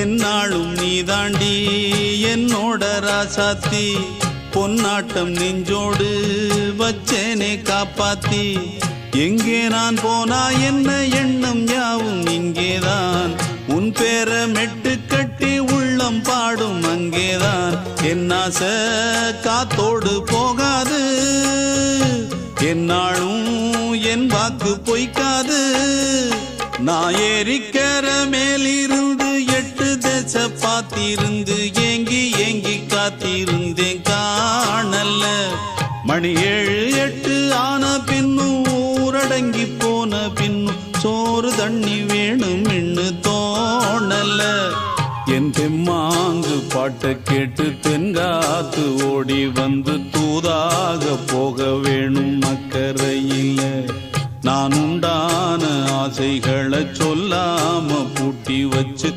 என்னாலும் நீதாண்டி என்னோட ராசாத்தி பொன்னாட்டம் நெஞ்சோடு வச்சேனே காப்பாத்தி எங்கே நான் போனா என்ன எண்ணம் யாவும் இங்கேதான் உன் பேர மெட்டு கட்டி உள்ளம் பாடும் அங்கேதான் என் ஆசை காத்தோடு போகாது என்னாலும் என் வாக்கு பொய்க்காது நான் ஏறிக்கிற மேலிருந்து 8 தேச பார்த்திருந்து ஏங்கி ஏங்கி காத்திருந்தேன் காணல்ல மணி 7 8 ஆன பின்னும் ஊரடங்கி போன பின்னும் சோறு தண்ணி வேணும் என்று தோணல என் தெம்மாங்கு பாட்டை கேட்டு தென்காத்து ஓடி வந்து தூதாக போக வேணும் அக்கறையில் நான் உண்டான ஆசைகளை சொல்லாம பூட்டி வச்சு